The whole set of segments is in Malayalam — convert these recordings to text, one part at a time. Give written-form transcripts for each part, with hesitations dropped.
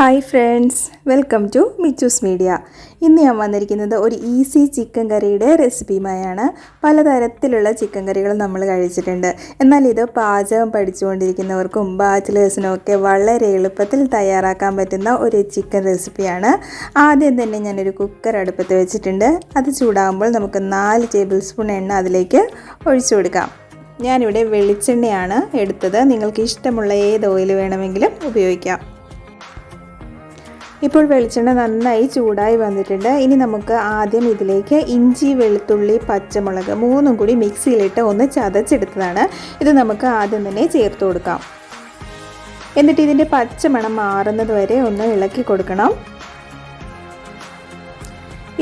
Hi friends, welcome to Michu's media. ഇന്ന് ഞാൻ വന്നിരിക്കുന്നത് ഒരു ഈസി ചിക്കൻ കറിയുടെ റെസിപ്പിയുമായാണ്. പലതരത്തിലുള്ള ചിക്കൻ കറികൾ നമ്മൾ കഴിച്ചിട്ടുണ്ട്. എന്നാൽ ഇത് പാചകം പഠിച്ചുകൊണ്ടിരിക്കുന്നവർക്കും ബാച്ചിലേഴ്സിനും ഒക്കെ വളരെ എളുപ്പത്തിൽ തയ്യാറാക്കാൻ പറ്റുന്ന ഒരു ചിക്കൻ റെസിപ്പിയാണ്. ആദ്യം തന്നെ ഞാനൊരു കുക്കർ അടുപ്പത്ത് വെച്ചിട്ടുണ്ട്. അത് ചൂടാകുമ്പോൾ നമുക്ക് 4 ടേബിൾ സ്പൂൺ എണ്ണ അതിലേക്ക് ഒഴിച്ചു കൊടുക്കാം. ഞാനിവിടെ വെളിച്ചെണ്ണയാണ് എടുത്തത്. നിങ്ങൾക്ക് ഇഷ്ടമുള്ള ഏത് ഓയിൽ വേണമെങ്കിലും ഉപയോഗിക്കാം. ഇപ്പോൾ വെളിച്ചെണ്ണ നന്നായി ചൂടായി വന്നിട്ടുണ്ട്. ഇനി നമുക്ക് ആദ്യം ഇതിലേക്ക് ഇഞ്ചി, വെളുത്തുള്ളി, പച്ചമുളക് 3ഉം കൂടി മിക്സിയിലിട്ട് ഒന്ന് ചതച്ചെടുത്തതാണ്. ഇത് നമുക്ക് ആദ്യം തന്നെ ചേർത്ത് കൊടുക്കാം. എന്നിട്ട് ഇതിൻ്റെ പച്ചമണം മാറുന്നത് വരെ ഒന്ന് ഇളക്കി കൊടുക്കണം.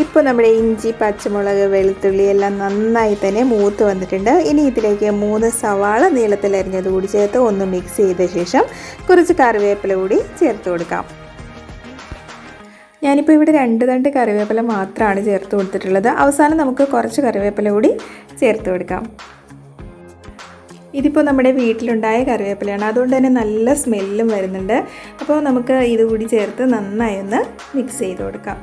ഇപ്പോൾ നമ്മുടെ ഇഞ്ചി, പച്ചമുളക്, വെളുത്തുള്ളി എല്ലാം നന്നായി തന്നെ മൂത്ത് വന്നിട്ടുണ്ട്. ഇനി ഇതിലേക്ക് 3 സവാള നീളത്തിലരിഞ്ഞത് കൂടി ചേർത്ത് ഒന്ന് മിക്സ് ചെയ്ത ശേഷം കുറച്ച് കറിവേപ്പില കൂടി ചേർത്ത് കൊടുക്കാം. ഞാനിപ്പോൾ ഇവിടെ 2 തണ്ട് കറിവേപ്പില മാത്രമാണ് ചേർത്ത് കൊടുത്തിട്ടുള്ളത്. അവസാനം നമുക്ക് കുറച്ച് കറിവേപ്പില കൂടി ചേർത്ത് കൊടുക്കാം. ഇതിപ്പോൾ നമ്മുടെ വീട്ടിലുണ്ടായ കറിവേപ്പിലയാണ്, അതുകൊണ്ട് തന്നെ നല്ല സ്മെല്ലും വരുന്നുണ്ട്. അപ്പോൾ നമുക്ക് ഇതുകൂടി ചേർത്ത് നന്നായി ഒന്ന് മിക്സ് ചെയ്ത് കൊടുക്കാം.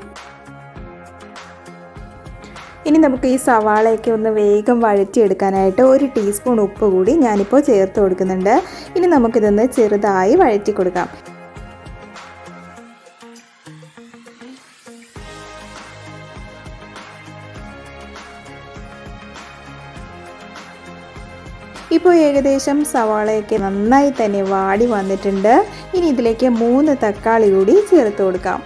ഇനി നമുക്ക് ഈ സവാളയൊക്കെ ഒന്ന് വേഗം വഴറ്റിയെടുക്കാനായിട്ട് 1 ടീസ്പൂൺ ഉപ്പ് കൂടി ഞാനിപ്പോൾ ചേർത്ത് കൊടുക്കുന്നുണ്ട്. ഇനി നമുക്കിതൊന്ന് ചെറുതായി വഴറ്റി കൊടുക്കാം. ഇപ്പോൾ ഏകദേശം സവാളയൊക്കെ നന്നായി തന്നെ വാടി വന്നിട്ടുണ്ട്. ഇനി ഇതിലേക്ക് 3 തക്കാളി കൂടി ചേർത്ത് കൊടുക്കാം.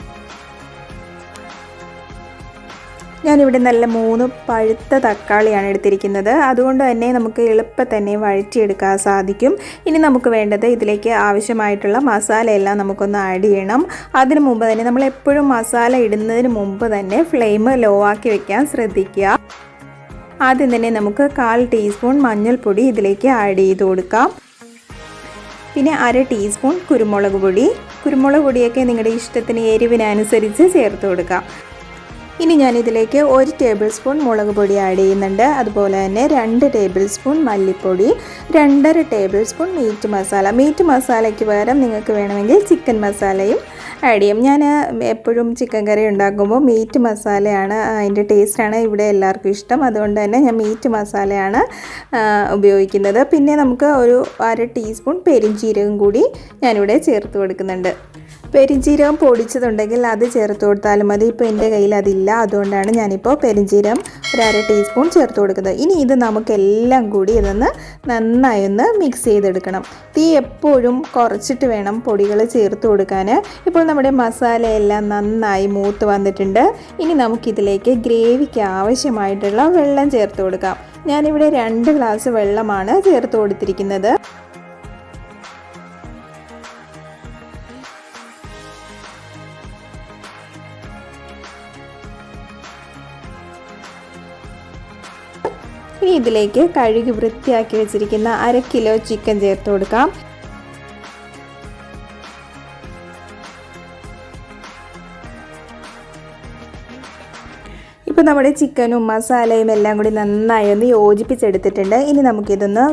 ഞാനിവിടെ നല്ല 3 പഴുത്ത തക്കാളിയാണ് എടുത്തിരിക്കുന്നത്. അതുകൊണ്ട് തന്നെ നമുക്ക് എളുപ്പം തന്നെ വഴറ്റിയെടുക്കാൻ സാധിക്കും. ഇനി നമുക്ക് വേണ്ടത് ഇതിലേക്ക് ആവശ്യമായിട്ടുള്ള മസാലയെല്ലാം നമുക്കൊന്ന് ആഡ് ചെയ്യണം. അതിനു മുമ്പ് തന്നെ നമ്മൾ എപ്പോഴും മസാല ഇടുന്നതിന് മുമ്പ് തന്നെ ഫ്ലെയിം ലോ ആക്കി വെക്കാൻ ശ്രദ്ധിക്കുക. ആദ്യം തന്നെ നമുക്ക് 1/4 ടീസ്പൂൺ മഞ്ഞൾപ്പൊടി ഇതിലേക്ക് ആഡ് ചെയ്ത് കൊടുക്കാം. പിന്നെ 1/2 ടീസ്പൂൺ കുരുമുളക് പൊടിയൊക്കെ നിങ്ങളുടെ ഇഷ്ടത്തിന് എരിവിനനുസരിച്ച് ചേർത്ത് കൊടുക്കാം. ഇനി ഞാനിതിലേക്ക് 1 ടേബിൾ സ്പൂൺ മുളക് പൊടി ആഡ് ചെയ്യുന്നുണ്ട്. അതുപോലെ തന്നെ 2 ടേബിൾ സ്പൂൺ മല്ലിപ്പൊടി, 2.5 ടേബിൾ സ്പൂൺ മീറ്റ് മസാലയ്ക്ക് പകരം നിങ്ങൾക്ക് വേണമെങ്കിൽ ചിക്കൻ മസാലയും ആഡ് ചെയ്യും. ഞാൻ എപ്പോഴും ചിക്കൻ കറി ഉണ്ടാക്കുമ്പോൾ മീറ്റ് മസാലയാണ് അതിൻ്റെ ടേസ്റ്റാണ് ഇവിടെ എല്ലാവർക്കും ഇഷ്ടം. അതുകൊണ്ട് തന്നെ ഞാൻ മീറ്റ് മസാലയാണ് ഉപയോഗിക്കുന്നത്. പിന്നെ നമുക്ക് ഒരു 1/2 ടീസ്പൂൺ പെരിഞ്ജീരകം കൂടി ഞാനിവിടെ ചേർത്ത് കൊടുക്കുന്നുണ്ട്. പെരിഞ്ജീരകം പൊടിച്ചതുണ്ടെങ്കിൽ അത് ചേർത്ത് കൊടുത്താലും മതി. ഇപ്പോൾ എൻ്റെ കയ്യിൽ അതില്ല, അതുകൊണ്ടാണ് ഞാനിപ്പോൾ പെരിഞ്ജീരകം 1/2 ടീസ്പൂൺ ചേർത്ത് കൊടുക്കുന്നത്. ഇനി ഇത് നമുക്കെല്ലാം കൂടി ഇതൊന്ന് നന്നായി ഒന്ന് മിക്സ് ചെയ്തെടുക്കണം. തീ എപ്പോഴും കുറച്ചിട്ട് വേണം പൊടികൾ ചേർത്ത് കൊടുക്കാൻ. ഇപ്പോൾ നമ്മുടെ മസാലയെല്ലാം നന്നായി മൂത്ത് വന്നിട്ടുണ്ട്. ഇനി നമുക്കിതിലേക്ക് ഗ്രേവിക്ക് ആവശ്യമായിട്ടുള്ള വെള്ളം ചേർത്ത് കൊടുക്കാം. ഞാനിവിടെ 2 ഗ്ലാസ് വെള്ളമാണ് ചേർത്ത് കൊടുത്തിരിക്കുന്നത്. ഇനി ഇതിലേക്ക് കഴുകി വൃത്തിയാക്കി വെച്ചിരിക്കുന്ന 1/2 കിലോ ചിക്കൻ ചേർത്ത് കൊടുക്കാം. ഇപ്പോൾ നമ്മുടെ ചിക്കനും മസാലയും എല്ലാം കൂടി നന്നായി ഒന്ന് യോജിപ്പിച്ചെടുത്തിട്ടുണ്ട്. ഇനി നമുക്കിതൊന്ന്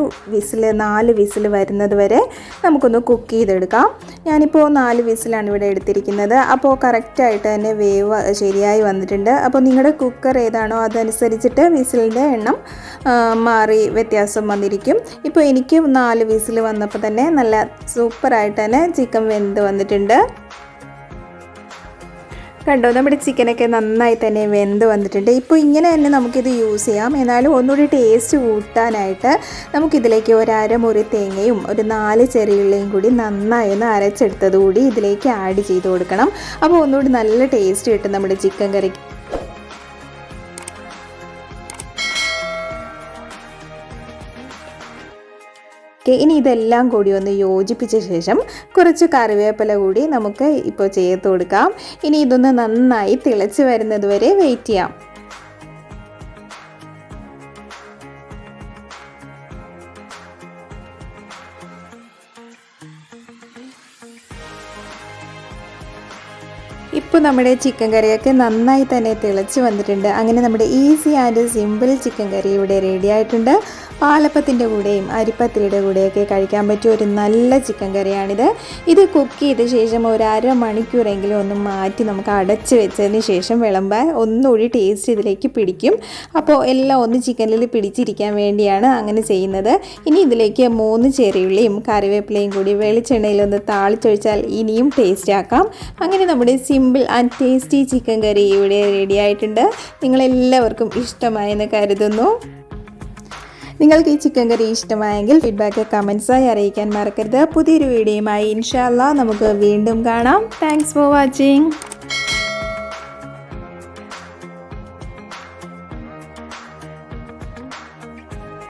4 വിസിൽ വരുന്നത് വരെ നമുക്കൊന്ന് കുക്ക് ചെയ്തെടുക്കാം. ഞാനിപ്പോൾ 4 വിസിലാണ് ഇവിടെ എടുത്തിരിക്കുന്നത്. അപ്പോൾ കറക്റ്റായിട്ട് തന്നെ വേവ് ശരിയായി വന്നിട്ടുണ്ട്. അപ്പോൾ നിങ്ങളുടെ കുക്കർ ഏതാണോ അതനുസരിച്ചിട്ട് വിസിലിൻ്റെ എണ്ണം മാറി വ്യത്യാസം വന്നിരിക്കും. ഇപ്പോൾ എനിക്ക് 4 വിസിൽ വന്നപ്പോൾ തന്നെ നല്ല സൂപ്പറായിട്ട് തന്നെ ചിക്കൻ വെന്ത് വന്നിട്ടുണ്ട്. കണ്ടോ, നമ്മുടെ ചിക്കനൊക്കെ നന്നായി തന്നെ വെന്ത് വന്നിട്ടുണ്ട്. ഇപ്പോൾ ഇങ്ങനെ തന്നെ നമുക്കിത് യൂസ് ചെയ്യാം. എന്നാലും ഒന്നുകൂടി ടേസ്റ്റ് കൂട്ടാനായിട്ട് നമുക്കിതിലേക്ക് 1/2 മുറി തേങ്ങയും 4 ചെറിയുള്ളിയും കൂടി നന്നായി ഒന്ന് അരച്ചെടുത്തത് കൂടി ഇതിലേക്ക് ആഡ് ചെയ്ത് കൊടുക്കണം. അപ്പോൾ ഒന്നുകൂടി നല്ല ടേസ്റ്റ് കിട്ടും നമ്മുടെ ചിക്കൻ കറിക്ക്. ഇനി ഇതെല്ലാം കൂടി ഒന്ന് യോജിപ്പിച്ച ശേഷം കുറച്ച് കറിവേപ്പില കൂടി നമുക്ക് ഇപ്പോൾ ചേർത്ത് കൊടുക്കാം. ഇനി ഇതൊന്ന് നന്നായി തിളച്ച് വരുന്നത് വരെ വെയിറ്റ് ചെയ്യാം. ഇപ്പോൾ നമ്മുടെ ചിക്കൻ കറിയൊക്കെ നന്നായി തന്നെ തിളച്ച് വന്നിട്ടുണ്ട്. അങ്ങനെ നമ്മുടെ ഈസി ആൻഡ് സിമ്പിൾ ചിക്കൻ കറി ഇവിടെ റെഡി ആയിട്ടുണ്ട്. പാലപ്പത്തിൻ്റെ കൂടെയും അരിപ്പത്തിരിയുടെ കൂടെയൊക്കെ കഴിക്കാൻ പറ്റിയ ഒരു നല്ല ചിക്കൻ കറിയാണിത്. ഇത് കുക്ക് ചെയ്ത ശേഷം ഒരു അരമണിക്കൂറെങ്കിലും ഒന്ന് മാറ്റി നമുക്ക് അടച്ച് വെച്ചതിന് ശേഷം വിളമ്പാൻ ഒന്നുകൂടി ടേസ്റ്റ് ഇതിലേക്ക് പിടിക്കും. അപ്പോൾ എല്ലാം ഒന്ന് ചിക്കനിൽ പിടിച്ചിരിക്കാൻ വേണ്ടിയാണ് അങ്ങനെ ചെയ്യുന്നത്. ഇനി ഇതിലേക്ക് 3 ചെറിയുള്ളിയും കറിവേപ്പിലയും കൂടി വെളിച്ചെണ്ണയിലൊന്ന് താളിച്ചൊഴിച്ചാൽ ഇനിയും ടേസ്റ്റ് ആക്കാം. അങ്ങനെ നമ്മുടെ സിമ്പിൾ ആൻഡ് ടേസ്റ്റി ചിക്കൻ കറി ഇവിടെ റെഡി ആയിട്ടുണ്ട്. നിങ്ങളെല്ലാവർക്കും ഇഷ്ടമായെന്ന് കരുതുന്നു. നിങ്ങൾക്ക് ഈ ചിക്കൻ കറി ഇഷ്ടമായെങ്കിൽ ഫീഡ്ബാക്ക് കമൻസായി അറിയിക്കാൻ മറക്കരുത്. പുതിയൊരു വീഡിയോയുമായി ഇൻഷാ അല്ലാഹ് നമുക്ക് വീണ്ടും കാണാം. Thanks for watching.